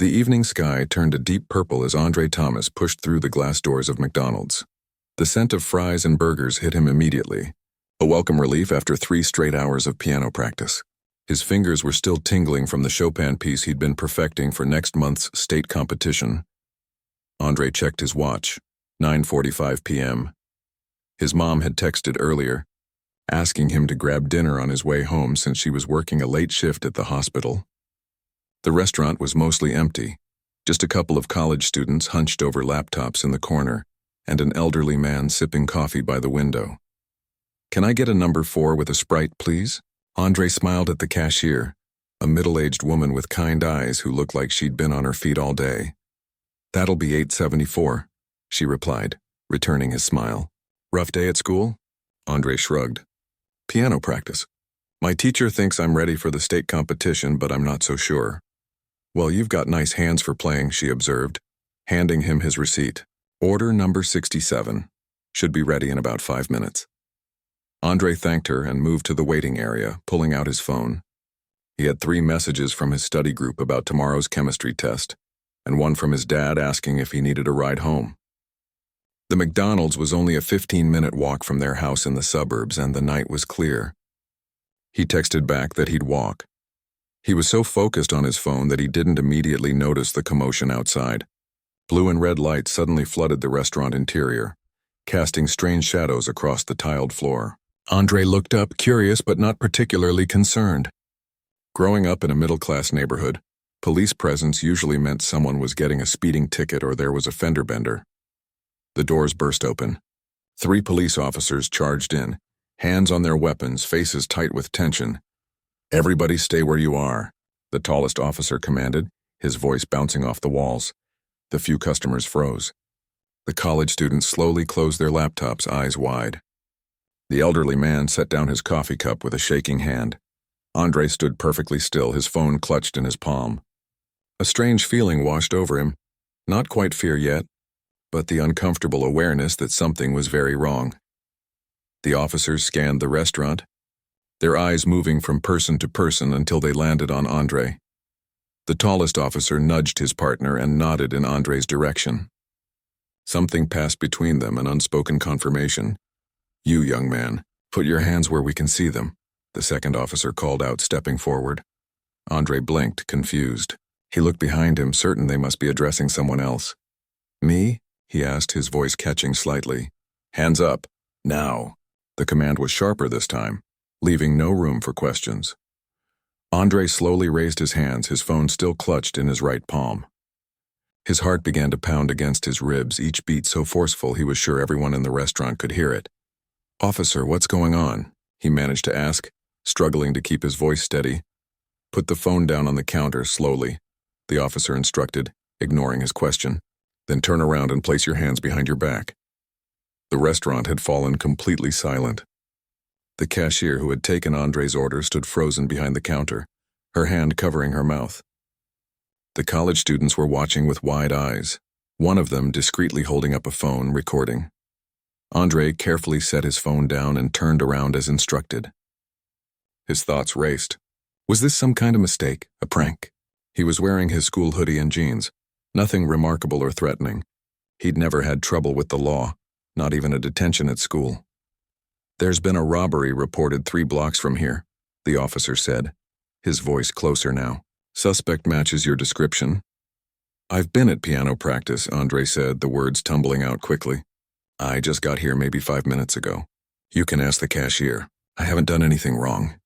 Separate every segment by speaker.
Speaker 1: The evening sky turned a deep purple as Andre Thomas pushed through the glass doors of McDonald's. The scent of fries and burgers hit him immediately, a welcome relief after 3 straight hours of piano practice. His fingers were still tingling from the Chopin piece he'd been perfecting for next month's state competition. Andre checked his watch, 9:45 p.m. His mom had texted earlier, asking him to grab dinner on his way home since she was working a late shift at the hospital. The restaurant was mostly empty, just a couple of college students hunched over laptops in the corner, and an elderly man sipping coffee by the window. "Can I get a number 4 with a Sprite, please?" Andre smiled at the cashier, a middle-aged woman with kind eyes who looked like she'd been on her feet all day. "That'll be $8.74, she replied, returning his smile. "Rough day at school?" Andre shrugged. "Piano practice. My teacher thinks I'm ready for the state competition, but I'm not so sure." "Well, you've got nice hands for playing," she observed, handing him his receipt. "Order number 67. Should be ready in about 5 minutes." Andre thanked her and moved to the waiting area, pulling out his phone. He had 3 messages from his study group about tomorrow's chemistry test, and one from his dad asking if he needed a ride home. The McDonald's was only a 15-minute walk from their house in the suburbs, and the night was clear. He texted back that he'd walk. He was so focused on his phone that he didn't immediately notice the commotion outside. Blue and red lights suddenly flooded the restaurant interior, casting strange shadows across the tiled floor. Andre looked up, curious but not particularly concerned. Growing up in a middle-class neighborhood, police presence usually meant someone was getting a speeding ticket or there was a fender bender. The doors burst open. 3 police officers charged in, hands on their weapons, faces tight with tension. "Everybody stay where you are," the tallest officer commanded, his voice bouncing off the walls. The few customers froze. The college students slowly closed their laptops, eyes wide. The elderly man set down his coffee cup with a shaking hand. Andre stood perfectly still, his phone clutched in his palm. A strange feeling washed over him, not quite fear yet, but the uncomfortable awareness that something was very wrong. The officers scanned the restaurant, their eyes moving from person to person until they landed on Andre. The tallest officer nudged his partner and nodded in Andre's direction. Something passed between them, an unspoken confirmation. "You, young man, put your hands where we can see them," the second officer called out, stepping forward. Andre blinked, confused. He looked behind him, certain they must be addressing someone else. "Me?" he asked, his voice catching slightly. "Hands up, now." The command was sharper this time, leaving no room for questions. Andre slowly raised his hands, his phone still clutched in his right palm. His heart began to pound against his ribs, each beat so forceful he was sure everyone in the restaurant could hear it. "Officer, what's going on?" he managed to ask, struggling to keep his voice steady. "Put the phone down on the counter, slowly," the officer instructed, ignoring his question. "Then turn around and place your hands behind your back." The restaurant had fallen completely silent. The cashier who had taken Andre's order stood frozen behind the counter, her hand covering her mouth. The college students were watching with wide eyes, one of them discreetly holding up a phone, recording. Andre carefully set his phone down and turned around as instructed. His thoughts raced. Was this some kind of mistake, a prank? He was wearing his school hoodie and jeans, nothing remarkable or threatening. He'd never had trouble with the law, not even a detention at school. "There's been a robbery reported 3 blocks from here," the officer said, his voice closer now. "Suspect matches your description." "I've been at piano practice," Andre said, the words tumbling out quickly. "I just got here maybe 5 minutes ago. You can ask the cashier. I haven't done anything wrong."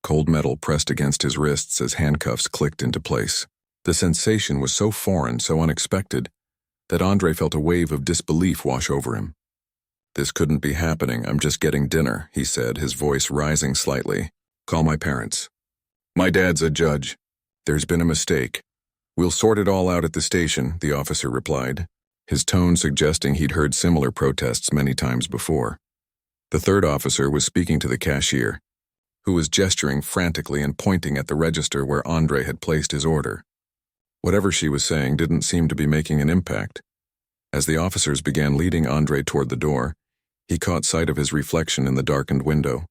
Speaker 1: Cold metal pressed against his wrists as handcuffs clicked into place. The sensation was so foreign, so unexpected, that Andre felt a wave of disbelief wash over him. "This couldn't be happening. I'm just getting dinner," he said, his voice rising slightly. "Call my parents." "My dad's a judge. There's been a mistake. We'll sort it all out at the station," the officer replied, his tone suggesting he'd heard similar protests many times before. The third officer was speaking to the cashier, who was gesturing frantically and pointing at the register where Andre had placed his order. Whatever she was saying didn't seem to be making an impact. As the officers began leading Andre toward the door, he caught sight of his reflection in the darkened window.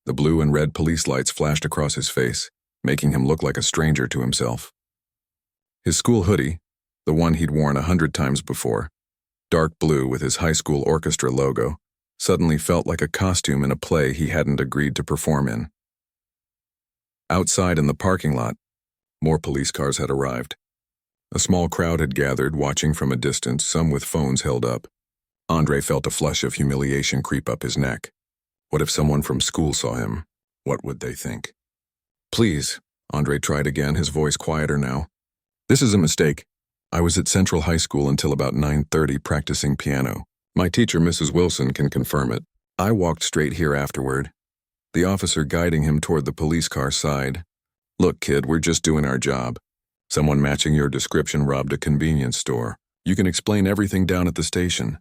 Speaker 1: The blue and red police lights flashed across his face, making him look like a stranger to himself. His school hoodie, the one he'd worn 100 times before, dark blue with his high school orchestra logo, suddenly felt like a costume in a play he hadn't agreed to perform in. Outside in the parking lot, more police cars had arrived. A small crowd had gathered, watching from a distance, some with phones held up. Andre felt a flush of humiliation creep up his neck. What if someone from school saw him? What would they think? Please, Andre tried again, his voice quieter now. This is a mistake. I was at Central High School until about 9:30 practicing piano. My teacher, Mrs. Wilson, can confirm it. I walked straight here afterward. The officer guiding him toward the police car sighed. Look, kid, we're just doing our job. Someone matching your description robbed a convenience store. You can explain everything down at the station.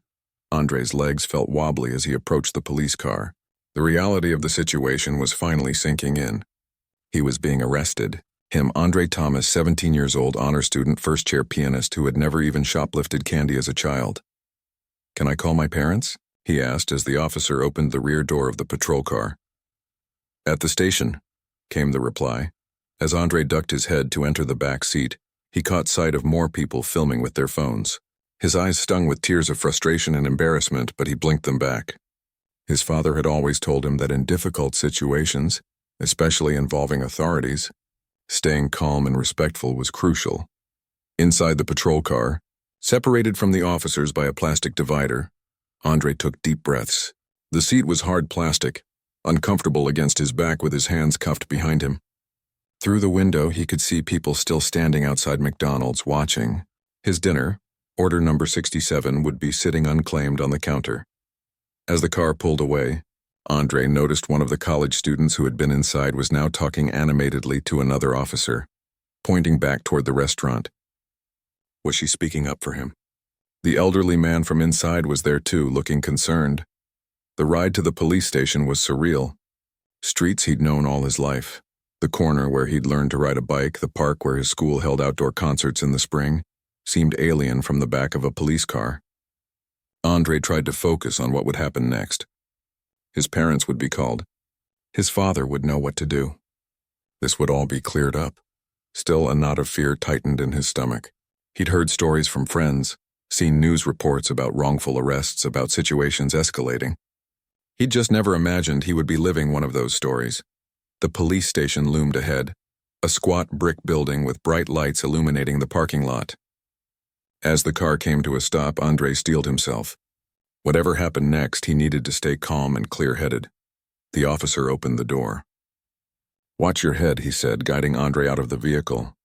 Speaker 1: Andre's legs felt wobbly as he approached the police car. The reality of the situation was finally sinking in. He was being arrested. Him, Andre Thomas, 17 years old, honor student, first-chair pianist who had never even shoplifted candy as a child. Can I call my parents? He asked as the officer opened the rear door of the patrol car. At the station, came the reply. As Andre ducked his head to enter the back seat, he caught sight of more people filming with their phones. His eyes stung with tears of frustration and embarrassment, but he blinked them back. His father had always told him that in difficult situations, especially involving authorities, staying calm and respectful was crucial. Inside the patrol car, separated from the officers by a plastic divider, Andre took deep breaths. The seat was hard plastic, uncomfortable against his back with his hands cuffed behind him. Through the window, he could see people still standing outside McDonald's watching. His dinner, order number 67, would be sitting unclaimed on the counter. As the car pulled away, Andre noticed one of the college students who had been inside was now talking animatedly to another officer, pointing back toward the restaurant. Was she speaking up for him? The elderly man from inside was there too, looking concerned. The ride to the police station was surreal. Streets he'd known all his life. The corner where he'd learned to ride a bike, the park where his school held outdoor concerts in the spring, seemed alien from the back of a police car. Andre tried to focus on what would happen next. His parents would be called. His father would know what to do. This would all be cleared up. Still, a knot of fear tightened in his stomach. He'd heard stories from friends, seen news reports about wrongful arrests, about situations escalating. He'd just never imagined he would be living one of those stories. The police station loomed ahead, a squat brick building with bright lights illuminating the parking lot. As the car came to a stop, Andre steeled himself. Whatever happened next, he needed to stay calm and clear-headed. The officer opened the door. Watch your head, he said, guiding Andre out of the vehicle.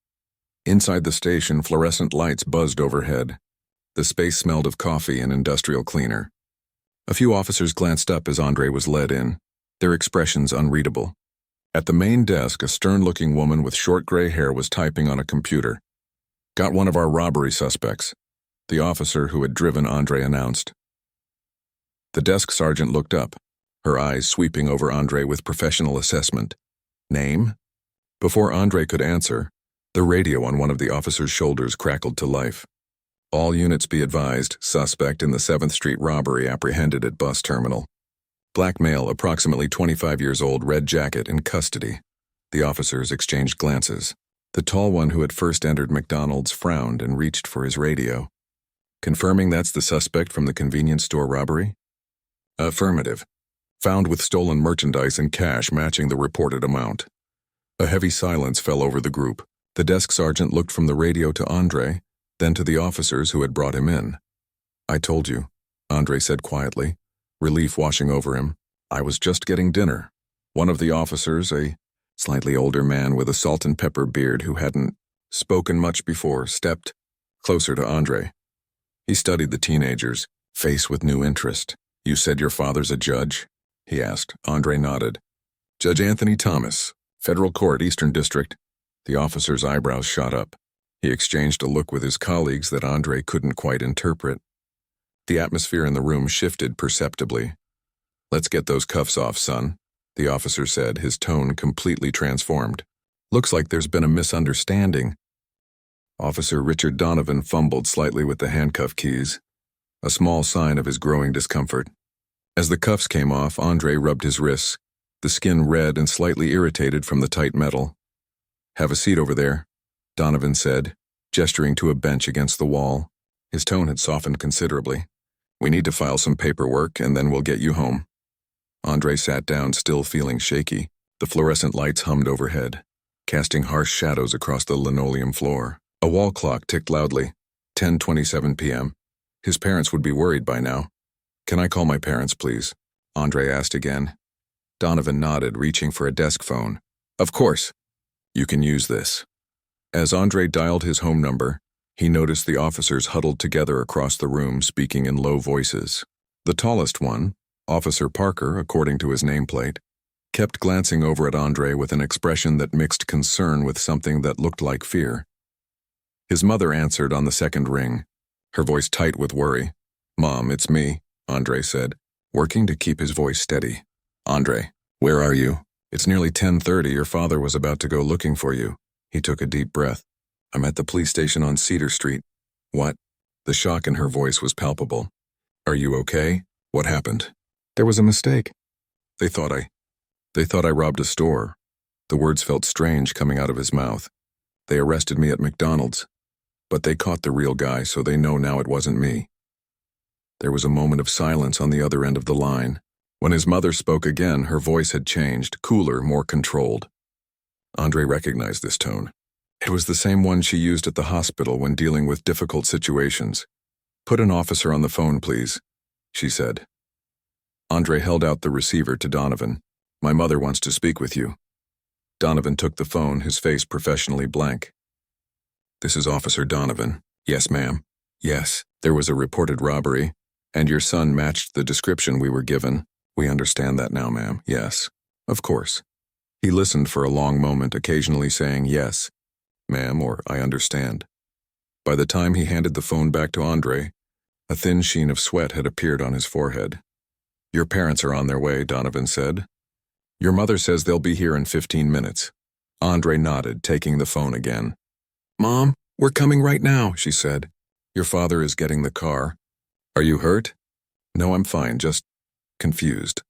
Speaker 1: Inside the station, fluorescent lights buzzed overhead. The space smelled of coffee and industrial cleaner. A few officers glanced up as Andre was led in, their expressions unreadable. At the main desk, a stern-looking woman with short gray hair was typing on a computer. Got one of our robbery suspects, the officer who had driven Andre announced. The desk sergeant looked up, her eyes sweeping over Andre with professional assessment. Name? Before Andre could answer, the radio on one of the officer's shoulders crackled to life. All units be advised, suspect in the 7th Street robbery apprehended at bus terminal. Black male, approximately 25 years old, red jacket, in custody. The officers exchanged glances. The tall one who had first entered McDonald's frowned and reached for his radio. Confirming that's the suspect from the convenience store robbery? Affirmative. Found with stolen merchandise and cash matching the reported amount. A heavy silence fell over the group. The desk sergeant looked from the radio to Andre, then to the officers who had brought him in. I told you, Andre said quietly, relief washing over him. I was just getting dinner. One of the officers, a slightly older man with a salt and pepper beard who hadn't spoken much before, stepped closer to Andre. He studied the teenager's face with new interest. You said your father's a judge? He asked. Andre nodded. Judge Anthony Thomas, Federal Court, Eastern District. The officer's eyebrows shot up. He exchanged a look with his colleagues that Andre couldn't quite interpret. The atmosphere in the room shifted perceptibly. Let's get those cuffs off, son, the officer said, his tone completely transformed. Looks like there's been a misunderstanding. Officer Richard Donovan fumbled slightly with the handcuff keys, a small sign of his growing discomfort. As the cuffs came off, Andre rubbed his wrists, the skin red and slightly irritated from the tight metal. Have a seat over there, Donovan said, gesturing to a bench against the wall. His tone had softened considerably. "We need to file some paperwork, and then we'll get you home." Andre sat down, still feeling shaky. The fluorescent lights hummed overhead, casting harsh shadows across the linoleum floor. A wall clock ticked loudly. 10:27 p.m. His parents would be worried by now. "Can I call my parents, please?" Andre asked again. Donovan nodded, reaching for a desk phone. "Of course. You can use this." As Andre dialed his home number, he noticed the officers huddled together across the room, speaking in low voices. The tallest one, Officer Parker, according to his nameplate, kept glancing over at Andre with an expression that mixed concern with something that looked like fear. His mother answered on the second ring, her voice tight with worry. "Mom, it's me," Andre said, working to keep his voice steady. "Andre, where are you? It's nearly 10:30. Your father was about to go looking for you." He took a deep breath. "I'm at the police station on Cedar Street." "What?" The shock in her voice was palpable. "Are you okay? What happened?" "There was a mistake. They thought I robbed a store." The words felt strange coming out of his mouth. "They arrested me at McDonald's. But they caught the real guy, so they know now it wasn't me." There was a moment of silence on the other end of the line. When his mother spoke again, her voice had changed, cooler, more controlled. Andre recognized this tone. It was the same one she used at the hospital when dealing with difficult situations. "Put an officer on the phone, please," she said. Andre held out the receiver to Donovan. "My mother wants to speak with you." Donovan took the phone, his face professionally blank. "This is Officer Donovan." "Yes, ma'am." "Yes, there was a reported robbery, and your son matched the description we were given." "We understand that now, ma'am." "Yes, of course." He listened for a long moment, occasionally saying yes, "Ma'am," or "I understand." By the time he handed the phone back to Andre, a thin sheen of sweat had appeared on his forehead. "Your parents are on their way," Donovan said. "Your mother says they'll be here in 15 minutes. Andre nodded, taking the phone again. "Mom, we're coming right now," she said. "Your father is getting the car. Are you hurt?" "No, I'm fine, just confused."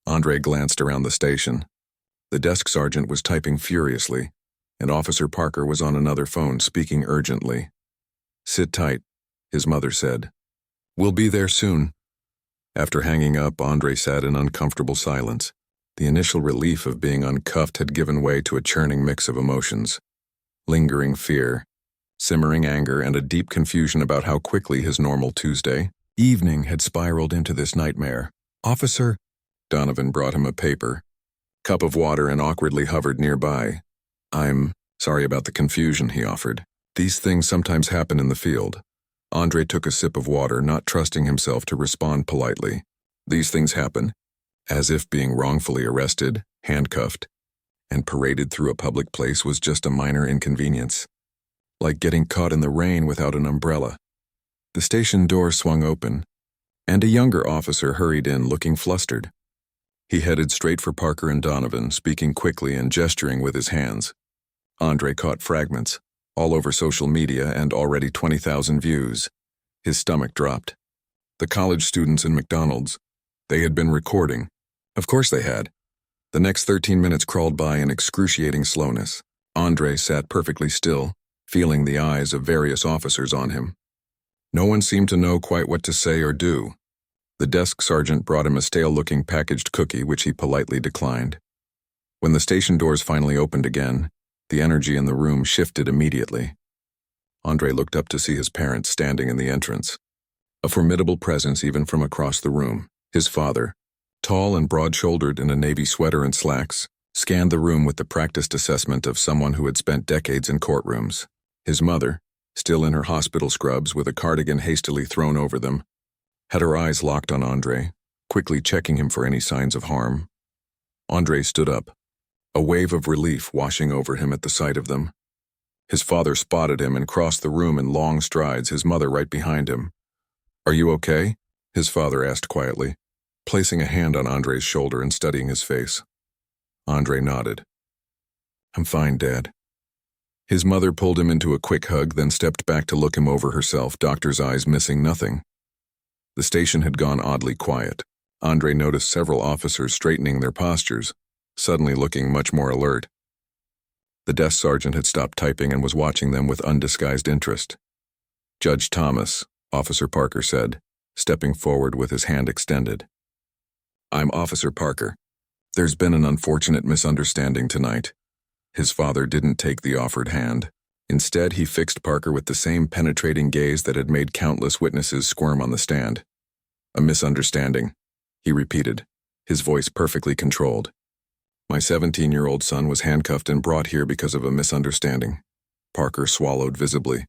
Speaker 1: Andre glanced around the station. The desk sergeant was typing furiously, and Officer Parker was on another phone speaking urgently. "Sit tight," his mother said. "We'll be there soon." After hanging up, Andre sat in uncomfortable silence. The initial relief of being uncuffed had given way to a churning mix of emotions. Lingering fear, simmering anger, and a deep confusion about how quickly his normal Tuesday evening had spiraled into this nightmare. "Officer," Donovan brought him a paper, cup of water, and awkwardly hovered nearby. "I'm sorry about the confusion," he offered. "These things sometimes happen in the field." Andre took a sip of water, not trusting himself to respond politely. "These things happen," as if being wrongfully arrested, handcuffed, and paraded through a public place was just a minor inconvenience. Like getting caught in the rain without an umbrella. The station door swung open, and a younger officer hurried in, looking flustered. He headed straight for Parker and Donovan, speaking quickly and gesturing with his hands. Andre caught fragments, all over social media and already 20,000 views. His stomach dropped. The college students in McDonald's. They had been recording. Of course they had. The next 13 minutes crawled by in excruciating slowness. Andre sat perfectly still, feeling the eyes of various officers on him. No one seemed to know quite what to say or do. The desk sergeant brought him a stale-looking packaged cookie, which he politely declined. When the station doors finally opened again, the energy in the room shifted immediately. Andre looked up to see his parents standing in the entrance. A formidable presence even from across the room. His father, tall and broad-shouldered in a navy sweater and slacks, scanned the room with the practiced assessment of someone who had spent decades in courtrooms. His mother, still in her hospital scrubs with a cardigan hastily thrown over them, had her eyes locked on Andre, quickly checking him for any signs of harm. Andre stood up, a wave of relief washing over him at the sight of them. His father spotted him and crossed the room in long strides, his mother right behind him. "Are you okay?" his father asked quietly, placing a hand on Andre's shoulder and studying his face. Andre nodded. "I'm fine, Dad." His mother pulled him into a quick hug, then stepped back to look him over herself, doctor's eyes missing nothing. The station had gone oddly quiet. Andre noticed several officers straightening their postures, suddenly looking much more alert. The desk sergeant had stopped typing and was watching them with undisguised interest. "Judge Thomas," Officer Parker said, stepping forward with his hand extended. "I'm Officer Parker. There's been an unfortunate misunderstanding tonight." His father didn't take the offered hand. Instead, he fixed Parker with the same penetrating gaze that had made countless witnesses squirm on the stand. "A misunderstanding," he repeated, his voice perfectly controlled. "My 17-year-old son was handcuffed and brought here because of a misunderstanding." Parker swallowed visibly.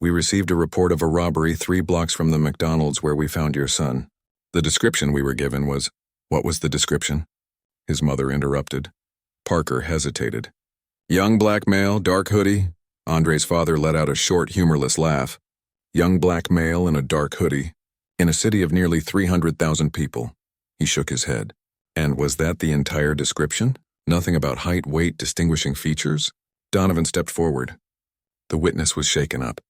Speaker 1: "We received a report of a robbery 3 blocks from the McDonald's where we found your son. The description we were given was—" "What was the description?" his mother interrupted. Parker hesitated. "Young black male, dark hoodie." Andre's father let out a short, humorless laugh. "Young black male in a dark hoodie. In a city of nearly 300,000 people." He shook his head. "And was that the entire description? Nothing about height, weight, distinguishing features?" Donovan stepped forward. The witness was shaken up.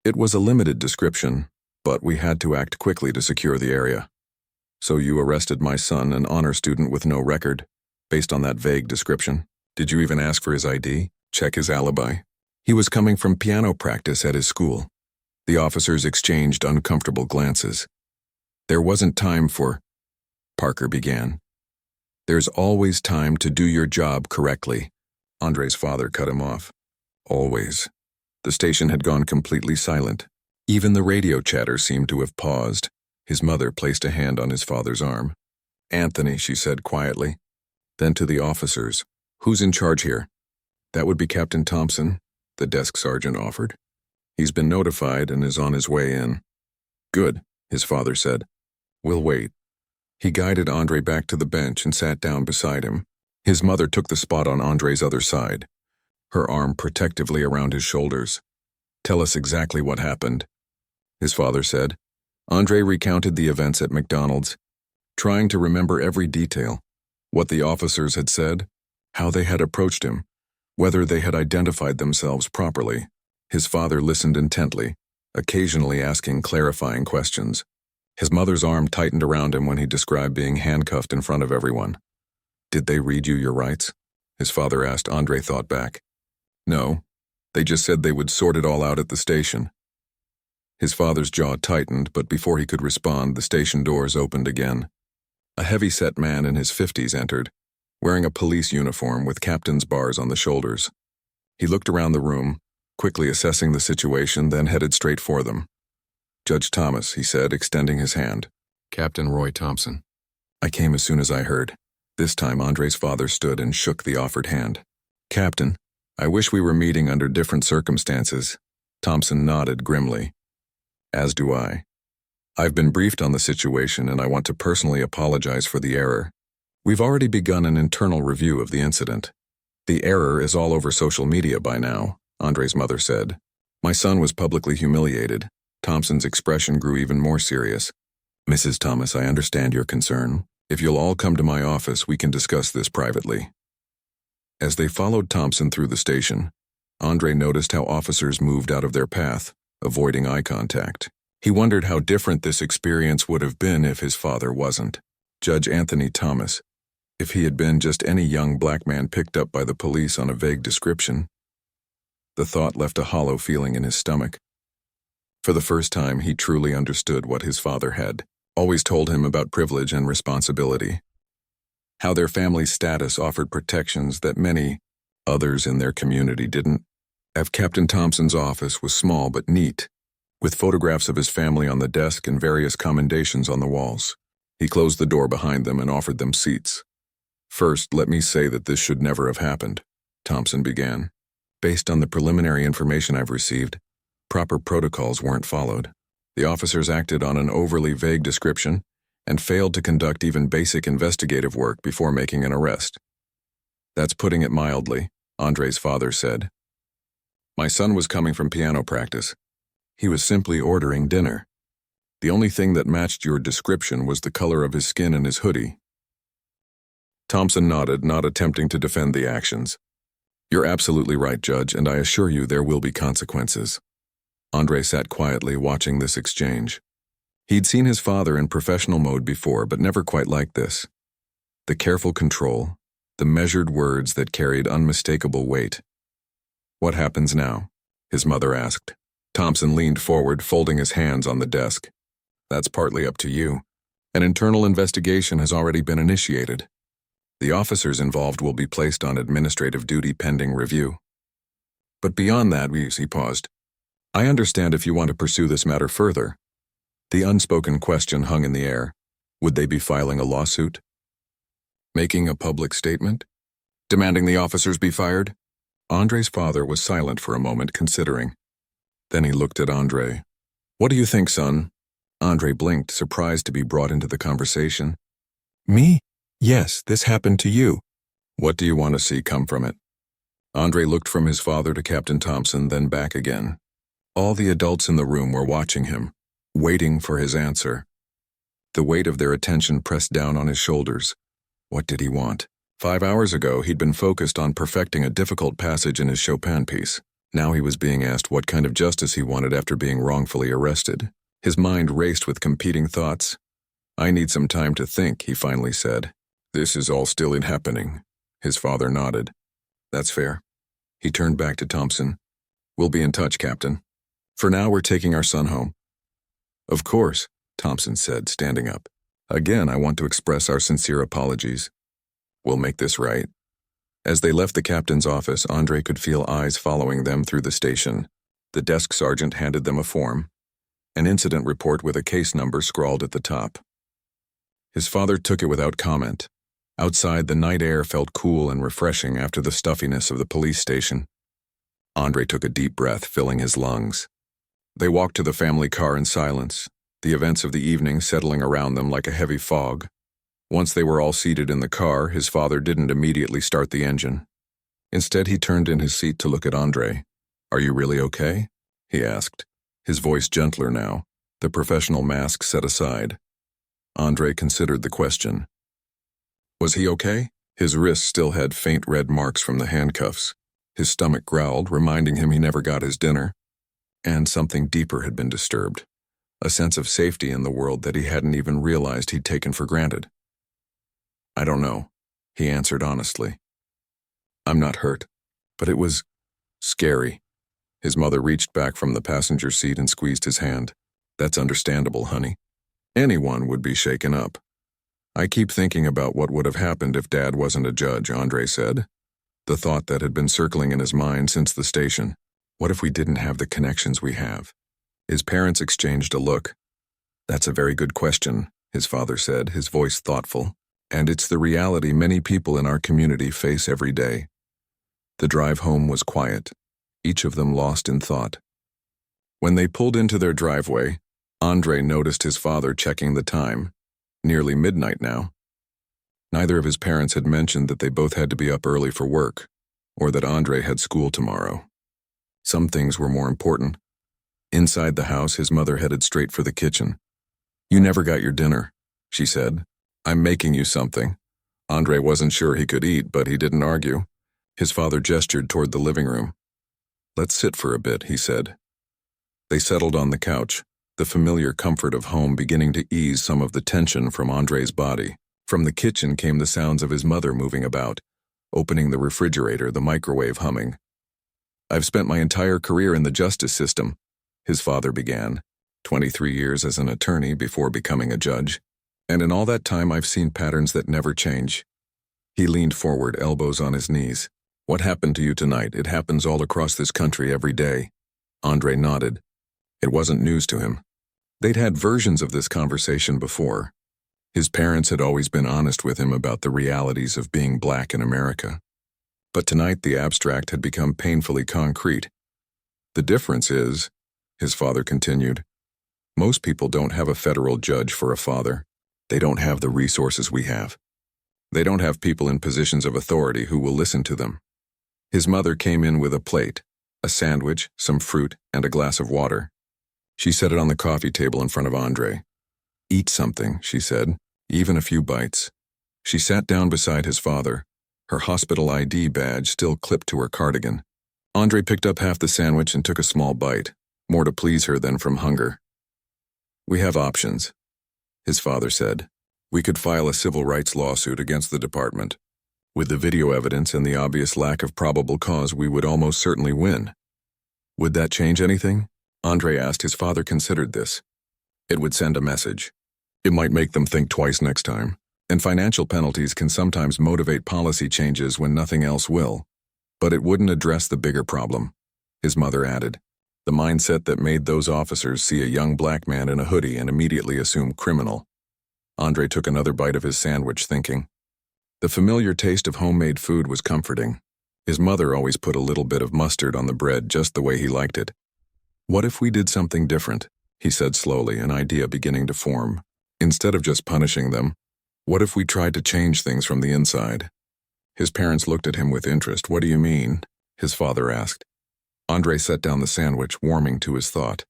Speaker 1: "It was a limited description, but we had to act quickly to secure the area." "So you arrested my son, an honor student with no record, based on that vague description? Did you even ask for his ID? Check his alibi?" "He was coming from piano practice at his school." The officers exchanged uncomfortable glances. "There wasn't time for—" Parker began. "There's always time to do your job correctly." Andre's father cut him off. "Always." The station had gone completely silent. Even the radio chatter seemed to have paused. His mother placed a hand on his father's arm. "Anthony," she said quietly. Then to the officers, "Who's in charge here?" "That would be Captain Thompson," the desk sergeant offered. "He's been notified and is on his way in." "Good," his father said. "We'll wait." He guided Andre back to the bench and sat down beside him. His mother took the spot on Andre's other side, her arm protectively around his shoulders. "Tell us exactly what happened," his father said. Andre recounted the events at McDonald's, trying to remember every detail, what the officers had said, how they had approached him, whether they had identified themselves properly. His father listened intently, occasionally asking clarifying questions. His mother's arm tightened around him when he described being handcuffed in front of everyone. "Did they read you your rights?" his father asked. Andre thought back. "No. They just said they would sort it all out at the station." His father's jaw tightened, but before he could respond, the station doors opened again. A heavy-set man in his 50s entered, wearing a police uniform with captain's bars on the shoulders. He looked around the room, quickly assessing the situation, then headed straight for them. "Judge Thomas," he said, extending his hand. "Captain Roy Thompson." "I came as soon as I heard." This time Andre's father stood and shook the offered hand. "Captain, I wish we were meeting under different circumstances." Thompson nodded grimly. "As do I. I've been briefed on the situation and I want to personally apologize for the error. We've already begun an internal review of the incident. The error is all over social media by now," Andre's mother said. "My son was publicly humiliated." Thompson's expression grew even more serious. "Mrs. Thomas, I understand your concern. If you'll all come to my office, we can discuss this privately." As they followed Thompson through the station, Andre noticed how officers moved out of their path, avoiding eye contact. He wondered how different this experience would have been if his father wasn't. Judge Anthony Thomas. If he had been just any young black man picked up by the police on a vague description. The thought left a hollow feeling in his stomach. For the first time, he truly understood what his father had always told him about privilege and responsibility. How their family's status offered protections that many others in their community didn't. Captain Thompson's office was small but neat, with photographs of his family on the desk and various commendations on the walls. He closed the door behind them and offered them seats. "First, let me say that this should never have happened," Thompson began. "Based on the preliminary information I've received, proper protocols weren't followed. The officers acted on an overly vague description and failed to conduct even basic investigative work before making an arrest. That's putting it mildly," Andre's father said. "My son was coming from piano practice. He was simply ordering dinner. The only thing that matched your description was the color of his skin and his hoodie." Thompson nodded, not attempting to defend the actions. "You're absolutely right, Judge, and I assure you there will be consequences." Andre sat quietly watching this exchange. He'd seen his father in professional mode before, but never quite like this. The careful control, the measured words that carried unmistakable weight. What happens now? His mother asked. Thompson leaned forward, folding his hands on the desk. That's partly up to you. An internal investigation has already been initiated. The officers involved will be placed on administrative duty pending review. But beyond that, he paused. I understand if you want to pursue this matter further. The unspoken question hung in the air. Would they be filing a lawsuit? Making a public statement? Demanding the officers be fired? Andre's father was silent for a moment, considering. Then he looked at Andre. What do you think, son? Andre blinked, surprised to be brought into the conversation. Me? Yes, this happened to you. What do you want to see come from it? Andre looked from his father to Captain Thompson, then back again. All the adults in the room were watching him, waiting for his answer. The weight of their attention pressed down on his shoulders. What did he want? 5 hours ago, he'd been focused on perfecting a difficult passage in his Chopin piece. Now he was being asked what kind of justice he wanted after being wrongfully arrested. His mind raced with competing thoughts. I need some time to think, he finally said. This is all still happening. His father nodded. That's fair. He turned back to Thompson. We'll be in touch, Captain. For now, we're taking our son home. Of course, Thompson said, standing up. Again, I want to express our sincere apologies. We'll make this right. As they left the captain's office, Andre could feel eyes following them through the station. The desk sergeant handed them a form, an incident report with a case number scrawled at the top. His father took it without comment. Outside, the night air felt cool and refreshing after the stuffiness of the police station. Andre took a deep breath, filling his lungs. They walked to the family car in silence, the events of the evening settling around them like a heavy fog. Once they were all seated in the car, his father didn't immediately start the engine. Instead, he turned in his seat to look at Andre. Are you really okay? He asked, his voice gentler now, the professional mask set aside. Andre considered the question. Was he okay? His wrists still had faint red marks from the handcuffs. His stomach growled, reminding him he never got his dinner. And something deeper had been disturbed. A sense of safety in the world that he hadn't even realized he'd taken for granted. I don't know, he answered honestly. I'm not hurt, but it was scary. His mother reached back from the passenger seat and squeezed his hand. That's understandable, honey. Anyone would be shaken up. I keep thinking about what would have happened if Dad wasn't a judge, Andre said. The thought that had been circling in his mind since the station. What if we didn't have the connections we have? His parents exchanged a look. That's a very good question, his father said, his voice thoughtful. And it's the reality many people in our community face every day. The drive home was quiet, each of them lost in thought. When they pulled into their driveway, Andre noticed his father checking the time. Nearly midnight now. Neither of his parents had mentioned that they both had to be up early for work, or that Andre had school tomorrow. Some things were more important. Inside the house, his mother headed straight for the kitchen. You never got your dinner, she said. I'm making you something. Andre wasn't sure he could eat, but he didn't argue. His father gestured toward the living room. Let's sit for a bit, he said. They settled on the couch, the familiar comfort of home beginning to ease some of the tension from Andre's body. From the kitchen came the sounds of his mother moving about, opening the refrigerator, the microwave humming. I've spent my entire career in the justice system, his father began, 23 years as an attorney before becoming a judge. And in all that time, I've seen patterns that never change. He leaned forward, elbows on his knees. What happened to you tonight? It happens all across this country every day. Andre nodded. It wasn't news to him. They'd had versions of this conversation before. His parents had always been honest with him about the realities of being black in America. But tonight the abstract had become painfully concrete. The difference is, his father continued, most people don't have a federal judge for a father. They don't have the resources we have. They don't have people in positions of authority who will listen to them. His mother came in with a plate, a sandwich, some fruit, and a glass of water. She set it on the coffee table in front of Andre. Eat something, she said, even a few bites. She sat down beside his father, her hospital ID badge still clipped to her cardigan. Andre picked up half the sandwich and took a small bite, more to please her than from hunger. We have options, his father said. We could file a civil rights lawsuit against the department. With the video evidence and the obvious lack of probable cause, we would almost certainly win. Would that change anything? Andre asked. His father considered this. It would send a message. It might make them think twice next time. And financial penalties can sometimes motivate policy changes when nothing else will. But it wouldn't address the bigger problem, his mother added. The mindset that made those officers see a young black man in a hoodie and immediately assume criminal. Andre took another bite of his sandwich, thinking. The familiar taste of homemade food was comforting. His mother always put a little bit of mustard on the bread just the way he liked it. What if we did something different? He said slowly, an idea beginning to form. Instead of just punishing them, what if we tried to change things from the inside? His parents looked at him with interest. What do you mean? His father asked. Andre set down the sandwich, warming to his thought.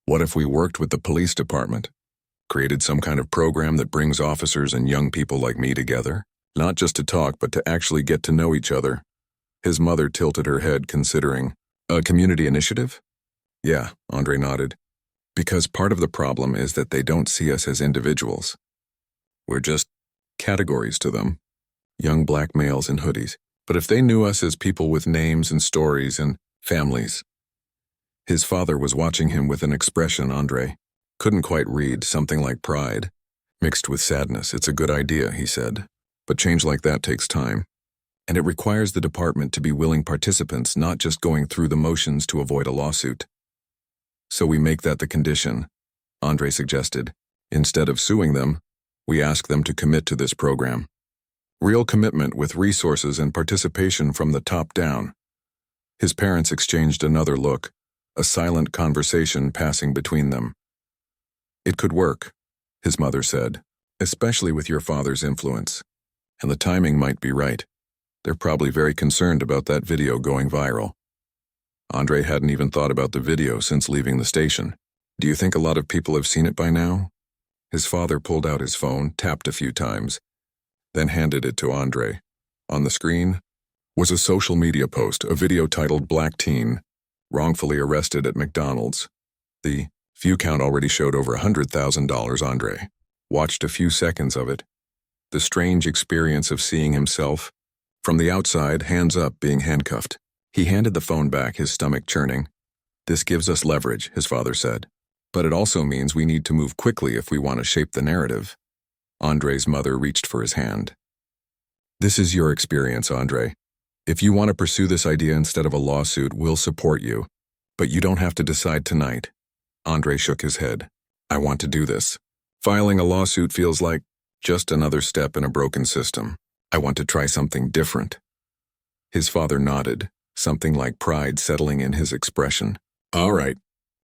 Speaker 1: What if we worked with the police department? Created some kind of program that brings officers and young people like me together? Not just to talk, but to actually get to know each other. His mother tilted her head, considering. A community initiative? Yeah, Andre nodded. Because part of the problem is that they don't see us as individuals. We're just categories to them. Young black males in hoodies. But if they knew us as people with names and stories and families. His father was watching him with an expression Andre couldn't quite read, something like pride, mixed with sadness. It's a good idea, he said. But change like that takes time. And it requires the department to be willing participants, not just going through the motions to avoid a lawsuit. So we make that the condition, Andre suggested. Instead of suing them, we ask them to commit to this program. Real commitment with resources and participation from the top down. His parents exchanged another look, a silent conversation passing between them. It could work, his mother said, especially with your father's influence. And the timing might be right. They're probably very concerned about that video going viral. Andre hadn't even thought about the video since leaving the station. Do you think a lot of people have seen it by now? His father pulled out his phone, tapped a few times, then handed it to Andre. On the screen was a social media post, a video titled Black Teen, Wrongfully Arrested at McDonald's. The view count already showed over $100,000. Andre watched a few seconds of it. The strange experience of seeing himself, from the outside, hands up, being handcuffed. He handed the phone back, his stomach churning. This gives us leverage, his father said. But it also means we need to move quickly if we want to shape the narrative. Andre's mother reached for his hand. This is your experience, Andre. If you want to pursue this idea instead of a lawsuit, we'll support you. But you don't have to decide tonight. Andre shook his head. I want to do this. Filing a lawsuit feels like just another step in a broken system. I want to try something different. His father nodded, something like pride settling in his expression. All right.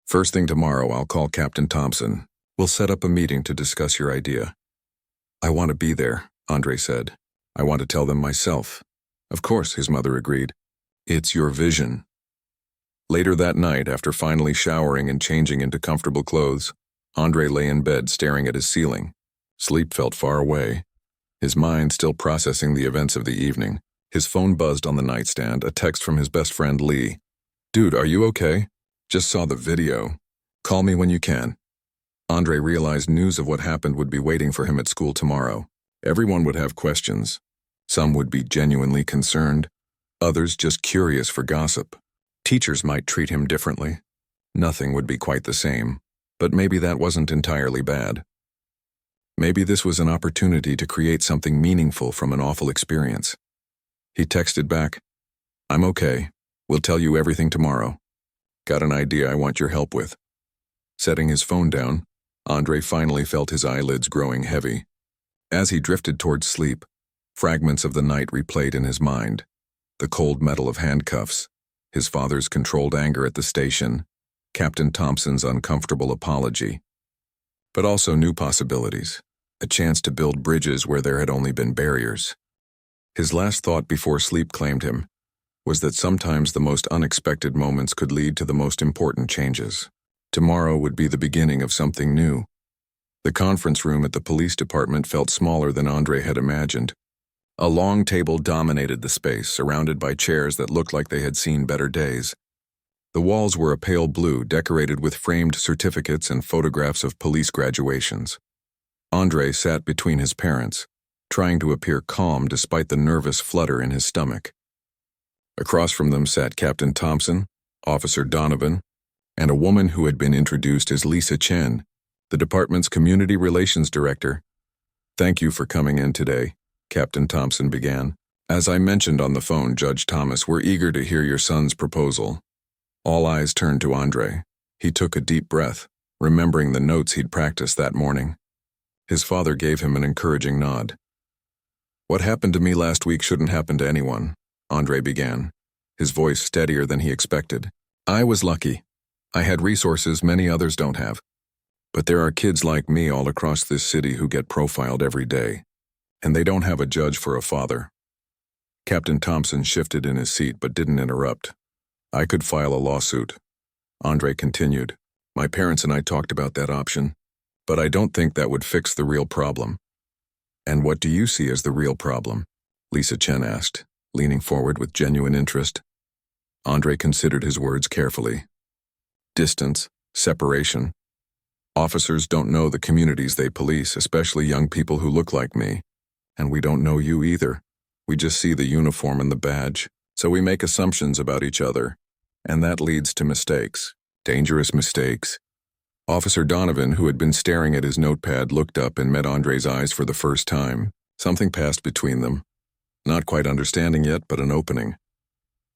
Speaker 1: First thing tomorrow, I'll call Captain Thompson. We'll set up a meeting to discuss your idea. I want to be there, Andre said. I want to tell them myself. Of course, his mother agreed. It's your vision. Later that night, after finally showering and changing into comfortable clothes, Andre lay in bed staring at his ceiling. Sleep felt far away, his mind still processing the events of the evening. His phone buzzed on the nightstand, a text from his best friend Lee. Dude, are you okay? Just saw the video. Call me when you can. Andre realized news of what happened would be waiting for him at school tomorrow. Everyone would have questions. Some would be genuinely concerned, others just curious for gossip. Teachers might treat him differently. Nothing would be quite the same, but maybe that wasn't entirely bad. Maybe this was an opportunity to create something meaningful from an awful experience. He texted back, I'm okay. We'll tell you everything tomorrow. Got an idea I want your help with. Setting his phone down, Andre finally felt his eyelids growing heavy. As he drifted towards sleep, fragments of the night replayed in his mind. The cold metal of handcuffs, his father's controlled anger at the station, Captain Thompson's uncomfortable apology. But also new possibilities, a chance to build bridges where there had only been barriers. His last thought before sleep claimed him was that sometimes the most unexpected moments could lead to the most important changes. Tomorrow would be the beginning of something new. The conference room at the police department felt smaller than Andre had imagined. A long table dominated the space, surrounded by chairs that looked like they had seen better days. The walls were a pale blue, decorated with framed certificates and photographs of police graduations. Andre sat between his parents, trying to appear calm despite the nervous flutter in his stomach. Across from them sat Captain Thompson, Officer Donovan, and a woman who had been introduced as Lisa Chen, the department's Community Relations Director. "Thank you for coming in today," Captain Thompson began. "As I mentioned on the phone, Judge Thomas, we're eager to hear your son's proposal." All eyes turned to Andre. He took a deep breath, remembering the notes he'd practiced that morning. His father gave him an encouraging nod. "What happened to me last week shouldn't happen to anyone," Andre began, his voice steadier than he expected. "I was lucky. I had resources many others don't have. But there are kids like me all across this city who get profiled every day, and they don't have a judge for a father." Captain Thompson shifted in his seat but didn't interrupt. "I could file a lawsuit," Andre continued. "My parents and I talked about that option, but I don't think that would fix the real problem." "And what do you see as the real problem?" Lisa Chen asked, leaning forward with genuine interest. Andre considered his words carefully. "Distance, separation. Officers don't know the communities they police, especially young people who look like me. And we don't know you either. We just see the uniform and the badge, so we make assumptions about each other. And that leads to mistakes, dangerous mistakes." Officer Donovan, who had been staring at his notepad, looked up and met Andre's eyes for the first time. Something passed between them. Not quite understanding yet, but an opening.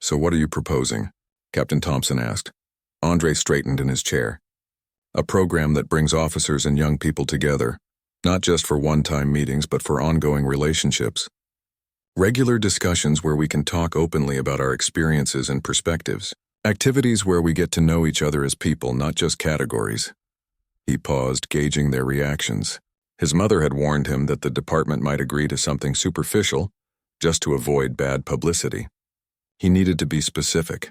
Speaker 1: "So what are you proposing?" Captain Thompson asked. Andre straightened in his chair. "A program that brings officers and young people together, not just for one-time meetings but for ongoing relationships. Regular discussions where we can talk openly about our experiences and perspectives. Activities where we get to know each other as people, not just categories." He paused, gauging their reactions. His mother had warned him that the department might agree to something superficial, just to avoid bad publicity. He needed to be specific.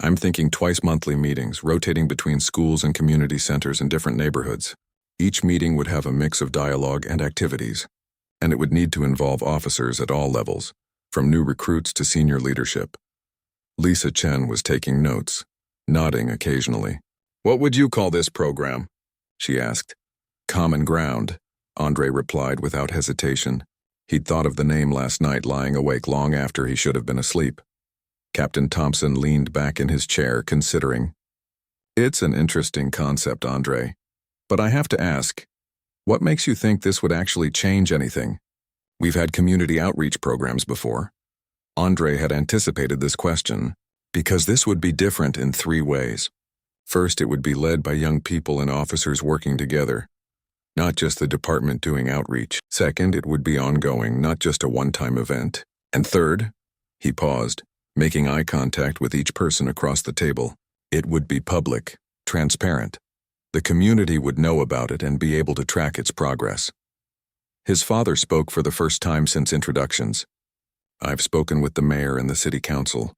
Speaker 1: "I'm thinking twice-monthly meetings, rotating between schools and community centers in different neighborhoods. Each meeting would have a mix of dialogue and activities, and it would need to involve officers at all levels, from new recruits to senior leadership." Lisa Chen was taking notes, nodding occasionally. "What would you call this program?" she asked. "Common Ground," Andre replied without hesitation. He'd thought of the name last night, lying awake long after he should have been asleep. Captain Thompson leaned back in his chair, considering. "It's an interesting concept, Andre. But I have to ask, what makes you think this would actually change anything? We've had community outreach programs before." Andre had anticipated this question, because this would be different in 3 ways. First, it would be led by young people and officers working together, not just the department doing outreach. Second, it would be ongoing, not just a one-time event. And third, he paused, making eye contact with each person across the table, it would be public, transparent. The community would know about it and be able to track its progress. His father spoke for the first time since introductions. "I've spoken with the mayor and the city council.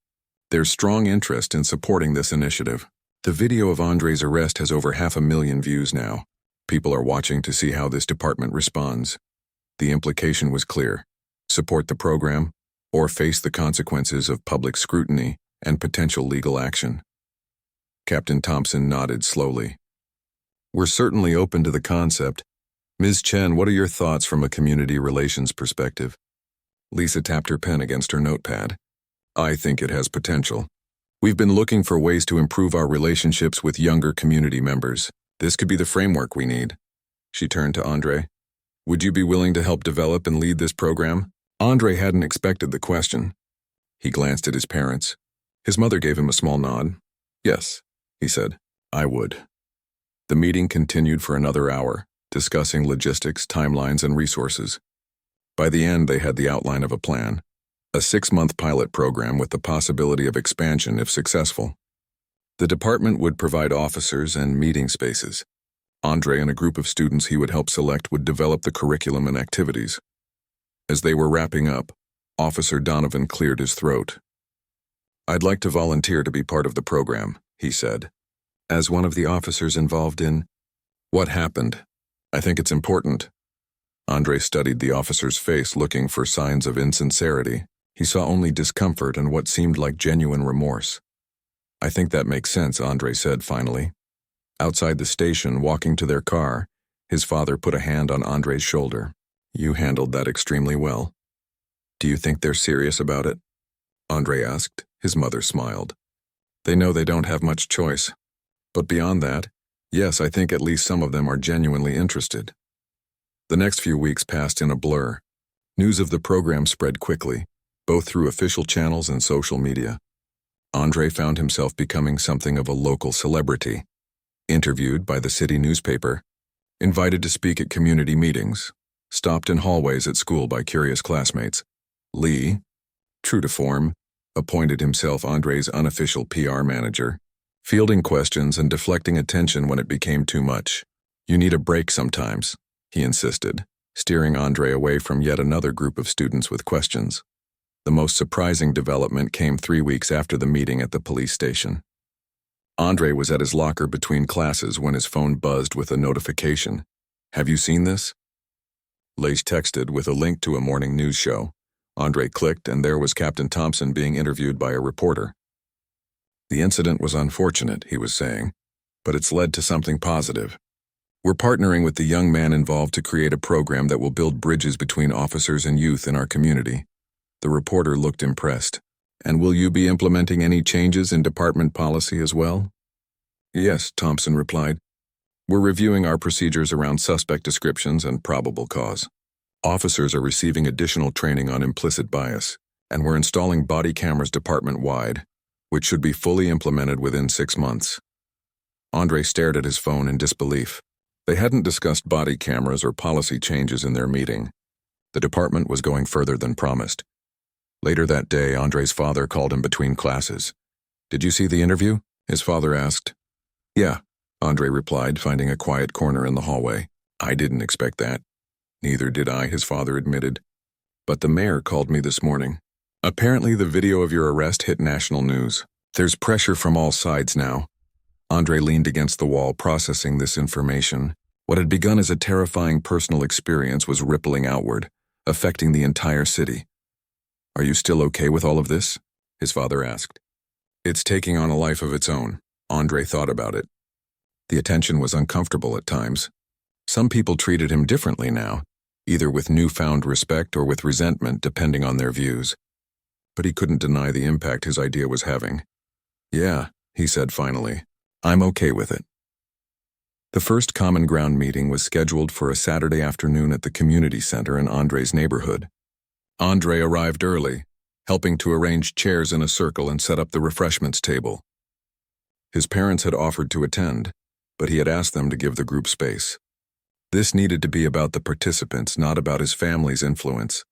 Speaker 1: There's strong interest in supporting this initiative." The video of Andre's arrest has over 500,000 views now. People are watching to see how this department responds. The implication was clear. Support the program, or face the consequences of public scrutiny and potential legal action. Captain Thompson nodded slowly. "We're certainly open to the concept. Ms. Chen, what are your thoughts from a community relations perspective?" Lisa tapped her pen against her notepad. "I think it has potential. We've been looking for ways to improve our relationships with younger community members. This could be the framework we need." She turned to Andre. "Would you be willing to help develop and lead this program?" Andre hadn't expected the question. He glanced at his parents. His mother gave him a small nod. "Yes," he said, "I would." The meeting continued for another hour, discussing logistics, timelines, and resources. By the end, they had the outline of a plan, a 6-month pilot program with the possibility of expansion if successful. The department would provide officers and meeting spaces. Andre and a group of students he would help select would develop the curriculum and activities. As they were wrapping up, Officer Donovan cleared his throat. "I'd like to volunteer to be part of the program," he said. "As one of the officers involved in what happened, I think it's important." Andre studied the officer's face, looking for signs of insincerity. He saw only discomfort and what seemed like genuine remorse. "I think that makes sense," Andre said finally. Outside the station, walking to their car, his father put a hand on Andre's shoulder. You handled that extremely well. Do you think they're serious about it? Andre asked. His mother smiled. They know they don't have much choice. But beyond that, yes, I think at least some of them are genuinely interested. The next few weeks passed in a blur. News of the program spread quickly, both through official channels and social media. Andre found himself becoming something of a local celebrity. Interviewed by the city newspaper, invited to speak at community meetings, stopped in hallways at school by curious classmates. Lee, true to form, appointed himself Andre's unofficial PR manager, fielding questions and deflecting attention when it became too much. You need a break sometimes, he insisted, steering Andre away from yet another group of students with questions. The most surprising development came 3 weeks after the meeting at the police station. Andre was at his locker between classes when his phone buzzed with a notification. Have you seen this? Lace texted with a link to a morning news show. Andre clicked, and there was Captain Thompson being interviewed by a reporter. The incident was unfortunate, he was saying, but it's led to something positive. We're partnering with the young man involved to create a program that will build bridges between officers and youth in our community. The reporter looked impressed. And will you be implementing any changes in department policy as well? Yes, Thompson replied. We're reviewing our procedures around suspect descriptions and probable cause. Officers are receiving additional training on implicit bias, and we're installing body cameras department-wide, which should be fully implemented within 6 months. Andre stared at his phone in disbelief. They hadn't discussed body cameras or policy changes in their meeting. The department was going further than promised. Later that day, Andre's father called him between classes. Did you see the interview? His father asked. Yeah, Andre replied, finding a quiet corner in the hallway. I didn't expect that. Neither did I, his father admitted. But the mayor called me this morning. Apparently the video of your arrest hit national news. There's pressure from all sides now. Andre leaned against the wall, processing this information. What had begun as a terrifying personal experience was rippling outward, affecting the entire city. Are you still okay with all of this? His father asked. It's taking on a life of its own. Andre thought about it. The attention was uncomfortable at times. Some people treated him differently now, either with newfound respect or with resentment, depending on their views. But he couldn't deny the impact his idea was having. Yeah, he said finally. I'm okay with it. The first Common Ground meeting was scheduled for a Saturday afternoon at the community center in Andre's neighborhood. Andre arrived early, helping to arrange chairs in a circle and set up the refreshments table. His parents had offered to attend, but he had asked them to give the group space. This needed to be about the participants, not about his family's influence.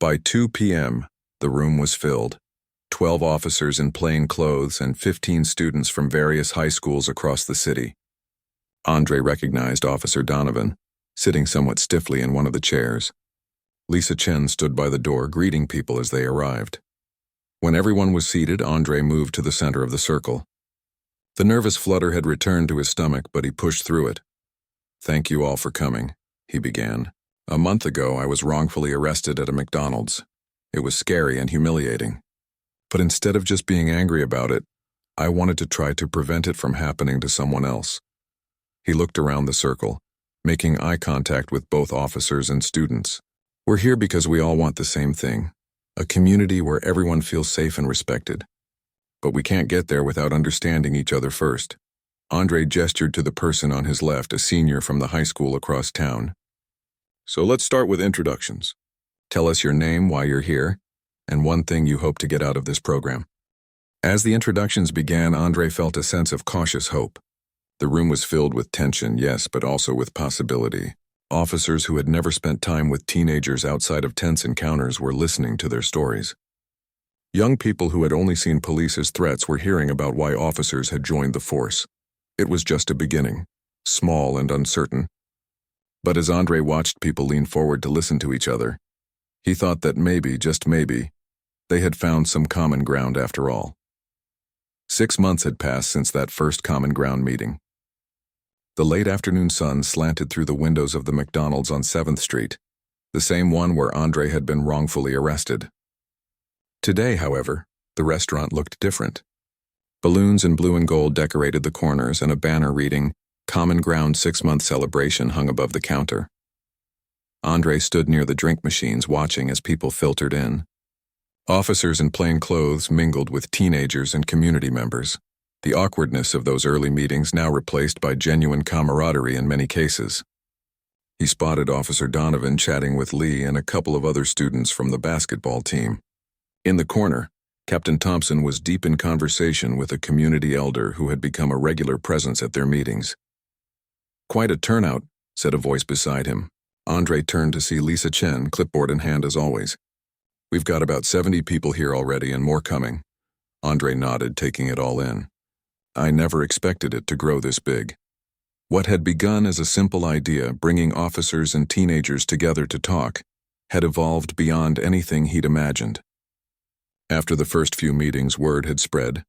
Speaker 1: By 2 p.m., the room was filled. 12 officers in plain clothes and 15 students from various high schools across the city. Andre recognized Officer Donovan, sitting somewhat stiffly in one of the chairs. Lisa Chen stood by the door, greeting people as they arrived. When everyone was seated, Andre moved to the center of the circle. The nervous flutter had returned to his stomach, but he pushed through it. Thank you all for coming, he began. A month ago, I was wrongfully arrested at a McDonald's. It was scary and humiliating. But instead of just being angry about it, I wanted to try to prevent it from happening to someone else. He looked around the circle, making eye contact with both officers and students. We're here because we all want the same thing, a community where everyone feels safe and respected. But we can't get there without understanding each other first. Andre gestured to the person on his left, a senior from the high school across town. So let's start with introductions. Tell us your name, why you're here, and one thing you hope to get out of this program. As the introductions began, Andre felt a sense of cautious hope. The room was filled with tension, yes, but also with possibility. Officers who had never spent time with teenagers outside of tense encounters were listening to their stories. Young people who had only seen police as threats were hearing about why officers had joined the force. It was just a beginning, small and uncertain. But as Andre watched people lean forward to listen to each other, he thought that maybe, just maybe, they had found some common ground after all. 6 months had passed since that first Common Ground meeting. The late afternoon sun slanted through the windows of the McDonald's on 7th Street, the same one where Andre had been wrongfully arrested. Today, however, the restaurant looked different. Balloons in blue and gold decorated the corners, and a banner reading, Common Ground 6-month celebration hung above the counter. Andre stood near the drink machines watching as people filtered in. Officers in plain clothes mingled with teenagers and community members. The awkwardness of those early meetings now replaced by genuine camaraderie in many cases. He spotted Officer Donovan chatting with Lee and a couple of other students from the basketball team. In the corner, Captain Thompson was deep in conversation with a community elder who had become a regular presence at their meetings. "Quite a turnout," said a voice beside him. Andre turned to see Lisa Chen, clipboard in hand as always. "We've got about 70 people here already and more coming." Andre nodded, taking it all in. "I never expected it to grow this big." What had begun as a simple idea, bringing officers and teenagers together to talk, had evolved beyond anything he'd imagined. After the first few meetings, word had spread.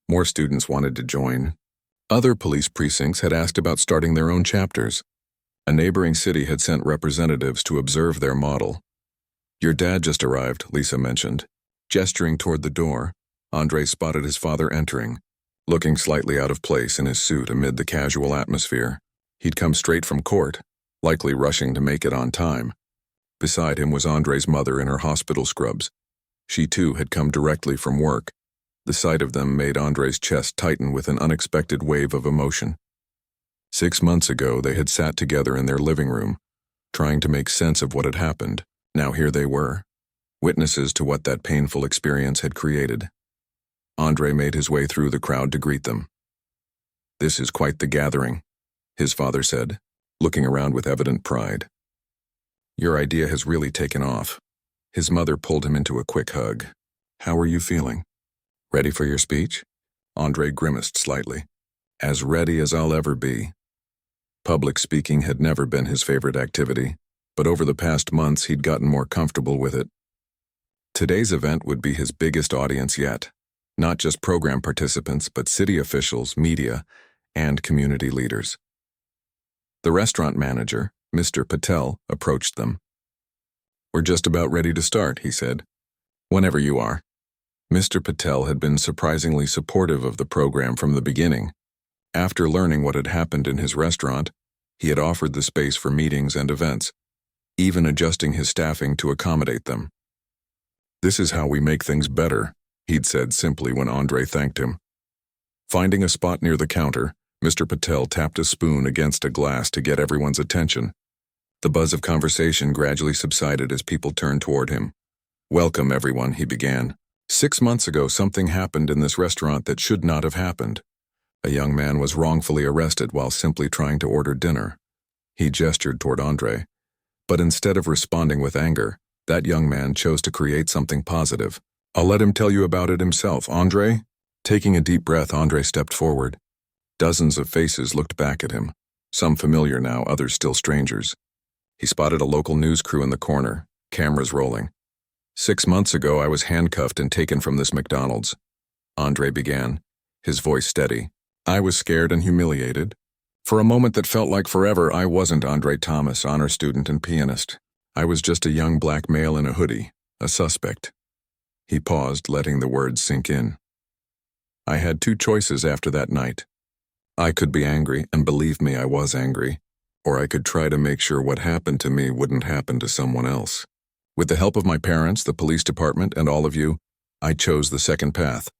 Speaker 1: More students wanted to join. Other police precincts had asked about starting their own chapters. A neighboring city had sent representatives to observe their model. "Your dad just arrived," Lisa mentioned. Gesturing toward the door, Andre spotted his father entering, looking slightly out of place in his suit amid the casual atmosphere. He'd come straight from court, likely rushing to make it on time. Beside him was Andre's mother in her hospital scrubs. She too had come directly from work. The sight of them made Andre's chest tighten with an unexpected wave of emotion. 6 months ago, they had sat together in their living room, trying to make sense of what had happened. Now here they were, witnesses to what that painful experience had created. Andre made his way through the crowd to greet them. "This is quite the gathering," his father said, looking around with evident pride. "Your idea has really taken off." His mother pulled him into a quick hug. "How are you feeling? Ready for your speech?" Andre grimaced slightly. "As ready as I'll ever be." Public speaking had never been his favorite activity, but over the past months he'd gotten more comfortable with it. Today's event would be his biggest audience yet, not just program participants, but city officials, media, and community leaders. The restaurant manager, Mr. Patel, approached them. "We're just about ready to start," he said. "Whenever you are." Mr. Patel had been surprisingly supportive of the program from the beginning. After learning what had happened in his restaurant, he had offered the space for meetings and events, even adjusting his staffing to accommodate them. "This is how we make things better," he'd said simply when Andre thanked him. Finding a spot near the counter, Mr. Patel tapped a spoon against a glass to get everyone's attention. The buzz of conversation gradually subsided as people turned toward him. "Welcome, everyone," he began. 6 months ago, something happened in this restaurant that should not have happened. A young man was wrongfully arrested while simply trying to order dinner. He gestured toward Andre. But instead of responding with anger, that young man chose to create something positive. "I'll let him tell you about it himself, Andre." Taking a deep breath, Andre stepped forward. Dozens of faces looked back at him, some familiar now, others still strangers. He spotted a local news crew in the corner, cameras rolling. 6 months ago, I was handcuffed and taken from this McDonald's," Andre began, his voice steady. "I was scared and humiliated. For a moment that felt like forever, I wasn't Andre Thomas, honor student and pianist. I was just a young black male in a hoodie, a suspect." He paused, letting the words sink in. "I had 2 choices after that night. I could be angry, and believe me, I was angry, or I could try to make sure what happened to me wouldn't happen to someone else. With the help of my parents, the police department, and all of you, I chose the second path."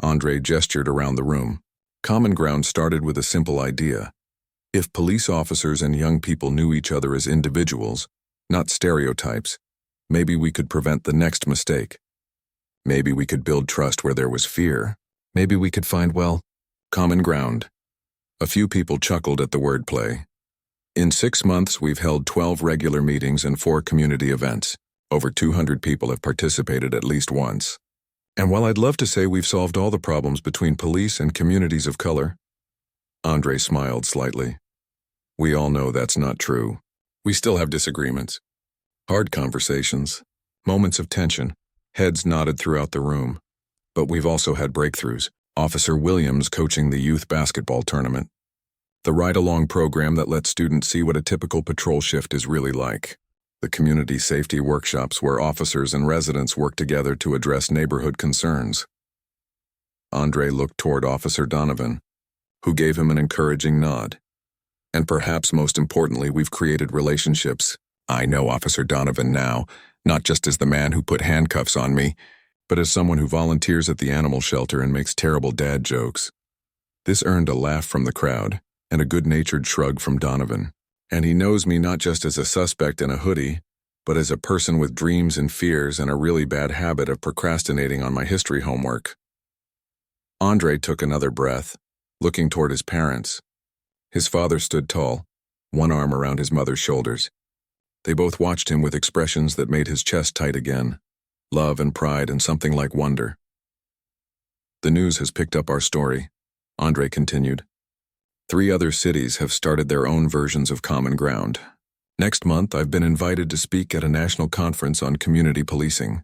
Speaker 1: Andre gestured around the room. Common ground started with a simple idea. If police officers and young people knew each other as individuals, not stereotypes, maybe we could prevent the next mistake. Maybe we could build trust where there was fear. Maybe we could find, well, common ground. A few people chuckled at the wordplay. In 6 months, we've held 12 regular meetings and 4 community events. Over 200 people have participated at least once. And while I'd love to say we've solved all the problems between police and communities of color, Andre smiled slightly. We all know that's not true. We still have disagreements. Hard conversations, moments of tension, heads nodded throughout the room. But we've also had breakthroughs. Officer Williams coaching the youth basketball tournament. The ride-along program that lets students see what a typical patrol shift is really like. The community safety workshops where officers and residents work together to address neighborhood concerns. Andre looked toward Officer Donovan, who gave him an encouraging nod. And perhaps most importantly, we've created relationships, I know Officer Donovan now, not just as the man who put handcuffs on me, but as someone who volunteers at the animal shelter and makes terrible dad jokes. This earned a laugh from the crowd and a good-natured shrug from Donovan. And he knows me not just as a suspect in a hoodie, but as a person with dreams and fears and a really bad habit of procrastinating on my history homework. Andre took another breath, looking toward his parents. His father stood tall, one arm around his mother's shoulders. They both watched him with expressions that made his chest tight again, love and pride and something like wonder. The news has picked up our story, Andre continued. 3 other cities have started their own versions of Common Ground. Next month, I've been invited to speak at a national conference on community policing.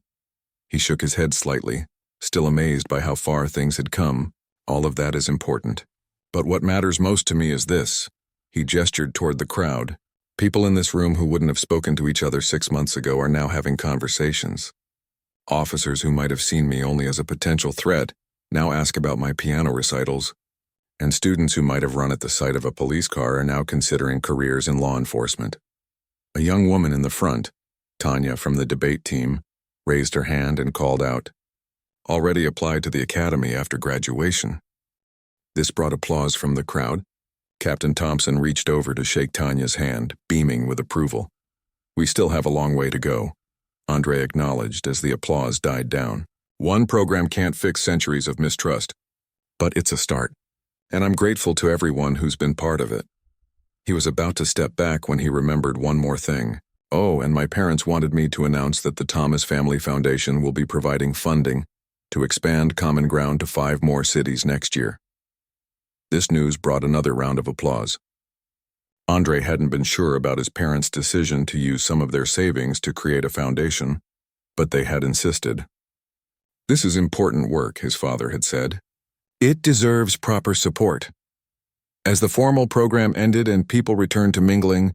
Speaker 1: He shook his head slightly, still amazed by how far things had come. All of that is important. But what matters most to me is this. He gestured toward the crowd. People in this room who wouldn't have spoken to each other 6 months ago are now having conversations. Officers who might have seen me only as a potential threat now ask about my piano recitals, and students who might have run at the sight of a police car are now considering careers in law enforcement. A young woman in the front, Tanya from the debate team, raised her hand and called out, "Already applied to the academy after graduation." This brought applause from the crowd. Captain Thompson reached over to shake Tanya's hand, beaming with approval. "We still have a long way to go," Andre acknowledged as the applause died down. "One program can't fix centuries of mistrust, but it's a start. And I'm grateful to everyone who's been part of it." He was about to step back when he remembered one more thing. "Oh, and my parents wanted me to announce that the Thomas Family Foundation will be providing funding to expand Common Ground to 5 more cities next year." This news brought another round of applause. Andre hadn't been sure about his parents' decision to use some of their savings to create a foundation, but they had insisted. "This is important work," his father had said. "It deserves proper support." As the formal program ended and people returned to mingling,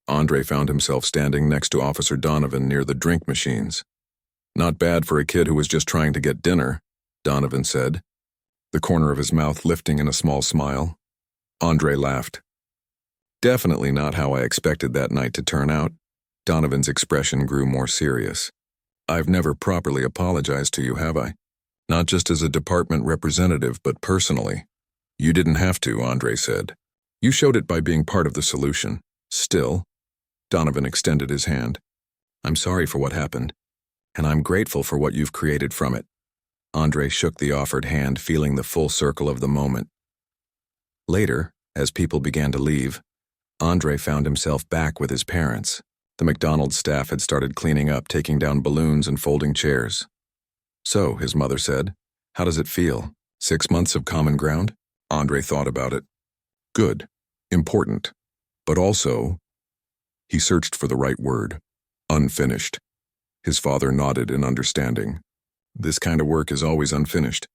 Speaker 1: Andre found himself standing next to Officer Donovan near the drink machines. "Not bad for a kid who was just trying to get dinner," Donovan said, the corner of his mouth lifting in a small smile. Andre laughed. "Definitely not how I expected that night to turn out." Donovan's expression grew more serious. "I've never properly apologized to you, have I? Not just as a department representative, but personally." "You didn't have to," Andre said. "You showed it by being part of the solution. Still," Donovan extended his hand, "I'm sorry for what happened, and I'm grateful for what you've created from it." Andre shook the offered hand, feeling the full circle of the moment. Later, as people began to leave, Andre found himself back with his parents. The McDonald's staff had started cleaning up, taking down balloons and folding chairs. "So," his mother said, "how does it feel? 6 months of Common Ground?" Andre thought about it. "Good. Important. But also," he searched for the right word, "unfinished." His father nodded in understanding. "This kind of work is always unfinished.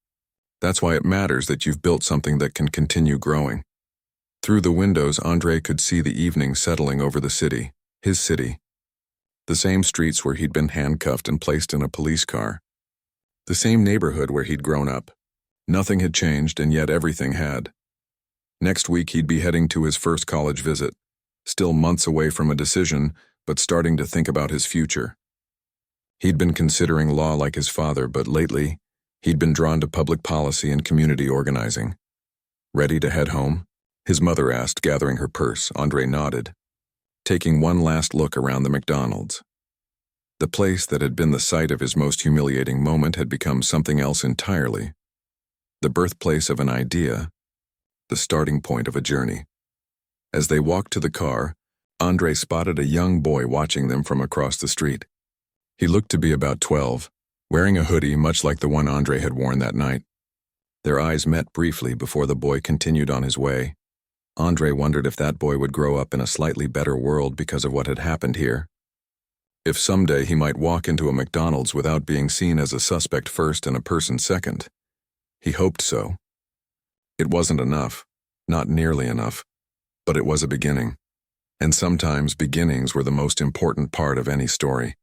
Speaker 1: That's why it matters that you've built something that can continue growing." Through the windows, Andre could see the evening settling over the city, his city. The same streets where he'd been handcuffed and placed in a police car. The same neighborhood where he'd grown up. Nothing had changed, and yet everything had. Next week, he'd be heading to his first college visit, still months away from a decision, but starting to think about his future. He'd been considering law like his father, but lately, he'd been drawn to public policy and community organizing. "Ready to head home?" his mother asked, gathering her purse. Andre nodded, taking one last look around the McDonald's. The place that had been the site of his most humiliating moment had become something else entirely. The birthplace of an idea, the starting point of a journey. As they walked to the car, Andre spotted a young boy watching them from across the street. He looked to be about 12, wearing a hoodie much like the one Andre had worn that night. Their eyes met briefly before the boy continued on his way. Andre wondered if that boy would grow up in a slightly better world because of what had happened here. If someday he might walk into a McDonald's without being seen as a suspect first and a person second. He hoped so. It wasn't enough, not nearly enough, but it was a beginning. And sometimes beginnings were the most important part of any story.